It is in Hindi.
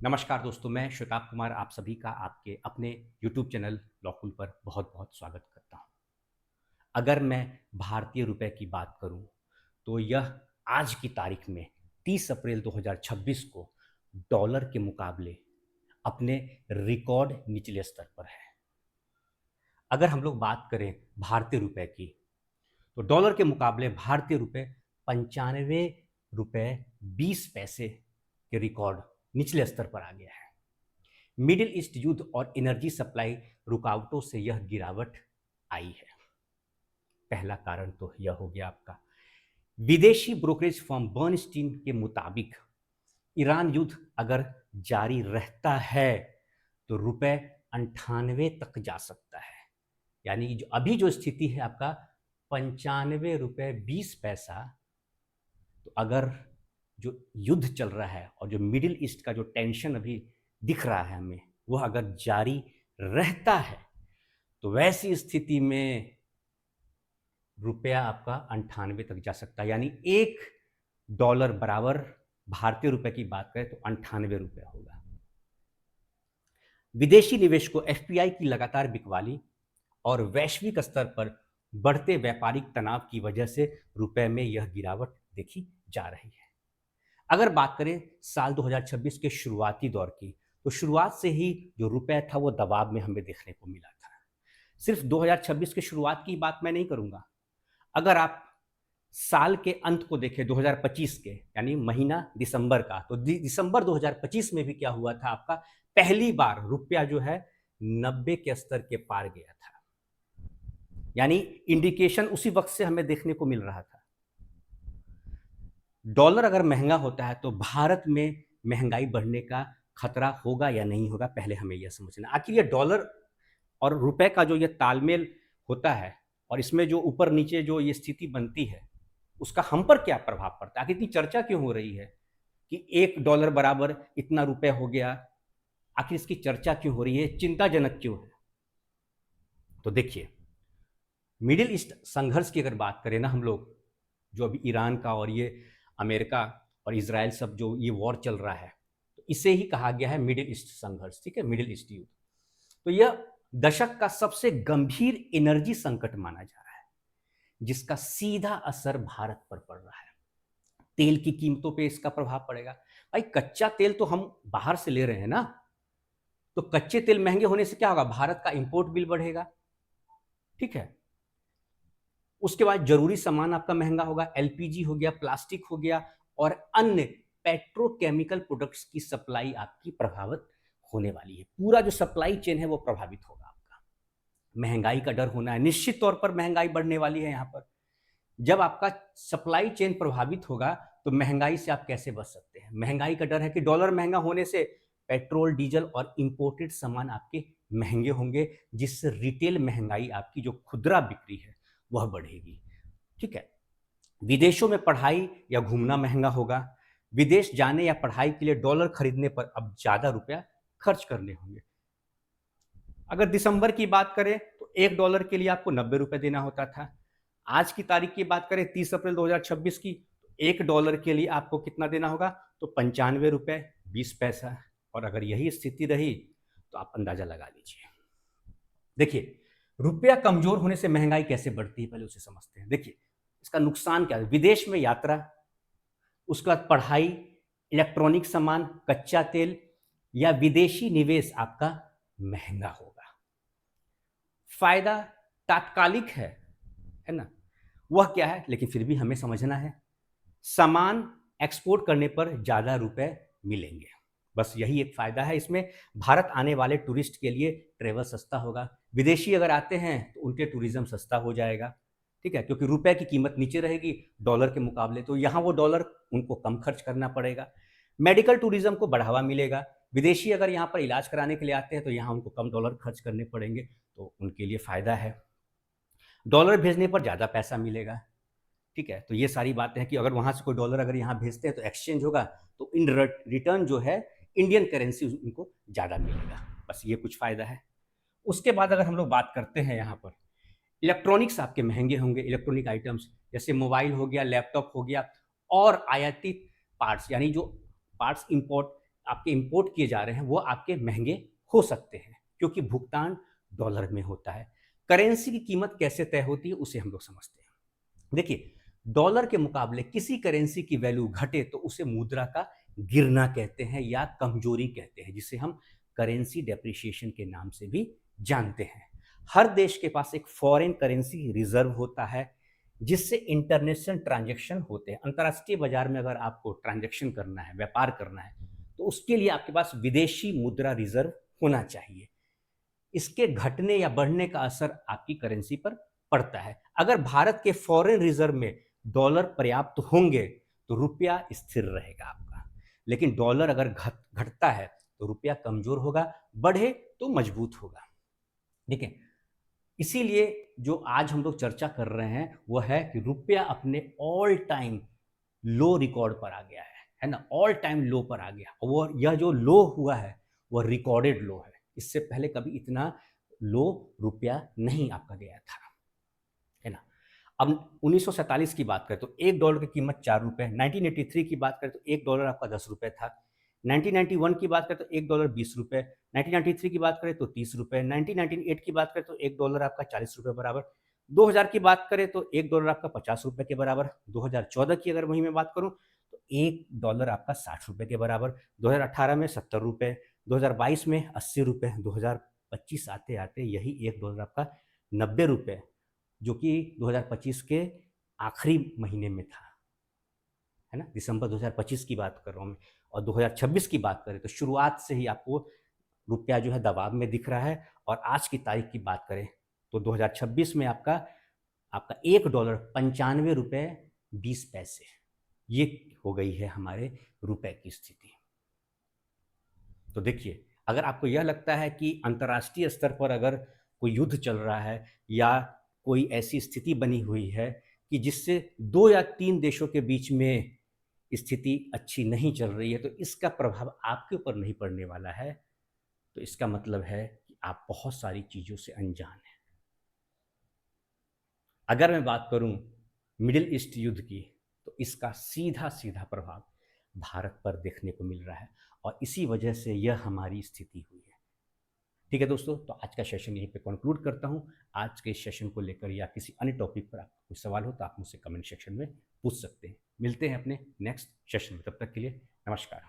नमस्कार दोस्तों, मैं श्वेताब कुमार आप सभी का आपके अपने यूट्यूब चैनल लॉकुल पर बहुत-बहुत स्वागत करता हूँ। अगर मैं भारतीय रुपए की बात करूँ, तो यह आज की तारीख में 30 अप्रैल 2026 को डॉलर के मुकाबले अपने रिकॉर्ड निचले स्तर पर है। अगर हम लोग बात करें भारतीय रुपए की, तो डॉलर के मुकाबले भारतीय रुपए 95 रुपए 20 पैसे के रिकॉर्ड निचले स्तर पर आ गया है। मिडिल ईस्ट युद्ध और एनर्जी सप्लाई रुकावटों से यह गिरावट आई है। पहला कारण तो यह हो गया आपका। विदेशी ब्रोकरेज फर्म बर्नस्टीन के मुताबिक ईरान युद्ध अगर जारी रहता है तो रुपए 98 तक जा सकता है। यानी जो अभी जो स्थिति है आपका 95 रुपए 20 पैसा, तो अगर जो युद्ध चल रहा है और जो मिडिल ईस्ट का जो टेंशन अभी दिख रहा है हमें, वह अगर जारी रहता है तो वैसी स्थिति में रुपया आपका 98 तक जा सकता है। यानी एक डॉलर बराबर भारतीय रुपए की बात करें तो 98 रुपये होगा। विदेशी निवेश को एफपीआई की लगातार बिकवाली और वैश्विक स्तर पर बढ़ते व्यापारिक तनाव की वजह से रुपए में यह गिरावट देखी जा रही है। अगर बात करें साल 2026 के शुरुआती दौर की, तो शुरुआत से ही जो रुपए था वो दबाव में हमें देखने को मिला था। सिर्फ 2026 के शुरुआत की बात मैं नहीं करूंगा। अगर आप साल के अंत को देखें 2025 के, यानी महीना दिसंबर का, तो दिसंबर 2025 में भी क्या हुआ था आपका, पहली बार रुपया जो है 90 के स्तर के पार गया था। यानी इंडिकेशन उसी वक्त से हमें देखने को मिल रहा था। डॉलर अगर महंगा होता है तो भारत में महंगाई बढ़ने का खतरा होगा या नहीं होगा, पहले हमें यह समझना। आखिर ये डॉलर और रुपए का जो ये तालमेल होता है और इसमें जो ऊपर नीचे जो ये स्थिति बनती है, उसका हम पर क्या प्रभाव पड़ता है? आखिर इतनी चर्चा क्यों हो रही है कि एक डॉलर बराबर इतना रुपए हो गया? आखिर इसकी चर्चा क्यों हो रही है? चिंताजनक क्यों है? तो देखिए, मिडिल ईस्ट संघर्ष की अगर बात करें ना हम लोग, जो अभी ईरान का और ये अमेरिका और इजराइल सब जो ये वॉर चल रहा है, तो इसे ही कहा गया है मिडिल ईस्ट संघर्ष। ठीक है, मिडिल ईस्ट युद्ध। तो यह दशक का सबसे गंभीर एनर्जी संकट माना जा रहा है, जिसका सीधा असर भारत पर पड़ रहा है। तेल की कीमतों पे इसका प्रभाव पड़ेगा। भाई, कच्चा तेल तो हम बाहर से ले रहे हैं ना, तो कच्चे तेल महंगे होने से क्या होगा? भारत का इंपोर्ट बिल बढ़ेगा। ठीक है, उसके बाद जरूरी सामान आपका महंगा होगा, एलपीजी हो गया, प्लास्टिक हो गया और अन्य पेट्रोकेमिकल प्रोडक्ट्स की सप्लाई आपकी प्रभावित होने वाली है। पूरा जो सप्लाई चेन है वो प्रभावित होगा आपका। महंगाई का डर होना है, निश्चित तौर पर महंगाई बढ़ने वाली है। यहाँ पर जब आपका सप्लाई चेन प्रभावित होगा तो महंगाई से आप कैसे बच सकते हैं? महंगाई का डर है कि डॉलर महंगा होने से पेट्रोल, डीजल और इंपोर्टेड सामान आपके महंगे होंगे, जिससे रिटेल महंगाई, आपकी जो खुदरा बिक्री है, वह बढ़ेगी। ठीक है, विदेशों में पढ़ाई या घूमना महंगा होगा। विदेश जाने या पढ़ाई के लिए डॉलर खरीदने पर अब ज्यादा रुपया खर्च करने होंगे। अगर दिसंबर की बात करें तो एक डॉलर के लिए आपको 90 रुपए देना होता था। आज की तारीख की बात करें 30 अप्रैल 2026 की, तो एक डॉलर के लिए आपको कितना देना होगा? तो 95 रुपए 20 पैसा। और अगर यही स्थिति रही तो आप अंदाजा लगा लीजिए। देखिए, रुपया कमजोर होने से महंगाई कैसे बढ़ती है, पहले उसे समझते हैं। देखिए, इसका नुकसान क्या है? विदेश में यात्रा, उसके बाद पढ़ाई, इलेक्ट्रॉनिक सामान, कच्चा तेल या विदेशी निवेश आपका महंगा होगा। फायदा तात्कालिक है ना? वह क्या है? लेकिन फिर भी हमें समझना है, सामान एक्सपोर्ट करने पर ज्यादा रुपए मिलेंगे। बस यही एक फायदा है इसमें। भारत आने वाले टूरिस्ट के लिए ट्रेवल सस्ता होगा। विदेशी अगर आते हैं तो उनके टूरिज्म सस्ता हो जाएगा। ठीक है, क्योंकि रुपए की कीमत नीचे रहेगी डॉलर के मुकाबले, तो यहाँ वो डॉलर उनको कम खर्च करना पड़ेगा। मेडिकल टूरिज्म को बढ़ावा मिलेगा। विदेशी अगर यहाँ पर इलाज कराने के लिए आते हैं तो यहाँ उनको कम डॉलर खर्च करने पड़ेंगे, तो उनके लिए फायदा है। डॉलर भेजने पर ज़्यादा पैसा मिलेगा। ठीक है, तो ये सारी बातें हैं कि अगर वहाँ से कोई डॉलर अगर यहाँ भेजते हैं तो एक्सचेंज होगा, तो इन रिटर्न जो है इंडियन करेंसी उनको ज़्यादा मिलेगा। बस ये कुछ फ़ायदा है। उसके बाद अगर हम लोग बात करते हैं यहाँ पर, इलेक्ट्रॉनिक्स आपके महंगे होंगे। इलेक्ट्रॉनिक आइटम्स जैसे मोबाइल हो गया, लैपटॉप हो गया और आयातित पार्ट्स, यानी जो पार्ट्स इंपोर्ट आपके इंपोर्ट किए जा रहे हैं वो आपके महंगे हो सकते हैं, क्योंकि भुगतान डॉलर में होता है। करेंसी की कीमत कैसे तय होती है उसे हम लोग समझते हैं। देखिए, डॉलर के मुकाबले किसी करेंसी की वैल्यू घटे तो उसे मुद्रा का गिरना कहते हैं या कमजोरी कहते हैं, जिसे हम करेंसी डेप्रिसिएशन के नाम से भी जानते हैं। हर देश के पास एक फॉरेन करेंसी रिजर्व होता है, जिससे इंटरनेशनल ट्रांजैक्शन होते हैं। अंतर्राष्ट्रीय बाजार में अगर आपको ट्रांजैक्शन करना है, व्यापार करना है, तो उसके लिए आपके पास विदेशी मुद्रा रिजर्व होना चाहिए। इसके घटने या बढ़ने का असर आपकी करेंसी पर पड़ता है। अगर भारत के फॉरेन रिजर्व में डॉलर पर्याप्त होंगे तो रुपया स्थिर रहेगा आपका, लेकिन डॉलर अगर घटता है तो रुपया कमजोर होगा, बढ़े तो मजबूत होगा। देखिए, इसीलिए जो आज हम लोग चर्चा कर रहे हैं वो है कि रुपया अपने ऑल टाइम लो रिकॉर्ड पर आ गया है ना, ऑल टाइम लो पर आ गया। और वो यह जो लो हुआ है वो रिकॉर्डेड लो है। इससे पहले कभी इतना लो रुपया नहीं आपका गया था, है ना। अब 1947 की बात करें तो एक डॉलर की कीमत 4 रुपए, 1983 की बात करें तो एक डॉलर आपका 10 रुपए था, 1991 की बात करें तो एक डॉलर 20 रुपए, 1993 की बात करें तो 30 रुपए, 1998 की बात करें तो एक डॉलर आपका 40 रुपए बराबर, 2000 की बात करें तो एक डॉलर आपका 50 रुपए के बराबर, 2014 की अगर वही मैं बात करूं तो एक डॉलर आपका 60 रुपए के बराबर, 2018 में 70 रुपए, 2022 में 80 रुपए, 2025 आते आते यही एक डॉलर आपका 90 रुपए, जो कि 2025 के आखिरी महीने में था, है ना, दिसंबर 2025 की बात कर रहा हूँ मैं। और 2026 की बात करें तो शुरुआत से ही आपको रुपया जो है दबाव में दिख रहा है। और आज की तारीख की बात करें तो 2026 में आपका आपका एक डॉलर 95 रुपए 20 पैसे, ये हो गई है हमारे रुपए की स्थिति। तो देखिए, अगर आपको यह लगता है कि अंतर्राष्ट्रीय स्तर पर अगर कोई युद्ध चल रहा है या कोई ऐसी स्थिति बनी हुई है कि जिससे 2 या 3 देशों के बीच में स्थिति अच्छी नहीं चल रही है, तो इसका प्रभाव आपके ऊपर नहीं पड़ने वाला है, तो इसका मतलब है कि आप बहुत सारी चीज़ों से अनजान हैं। अगर मैं बात करूं मिडिल ईस्ट युद्ध की, तो इसका सीधा सीधा प्रभाव भारत पर देखने को मिल रहा है और इसी वजह से यह हमारी स्थिति हुई है। ठीक है दोस्तों, तो आज का सेशन यहीं पे कंक्लूड करता हूं। आज के इस सेशन को लेकर या किसी अन्य टॉपिक पर आपको कोई सवाल हो तो आप मुझसे कमेंट सेक्शन में पूछ सकते हैं। मिलते हैं अपने नेक्स्ट सेशन में, तब तक के लिए नमस्कार।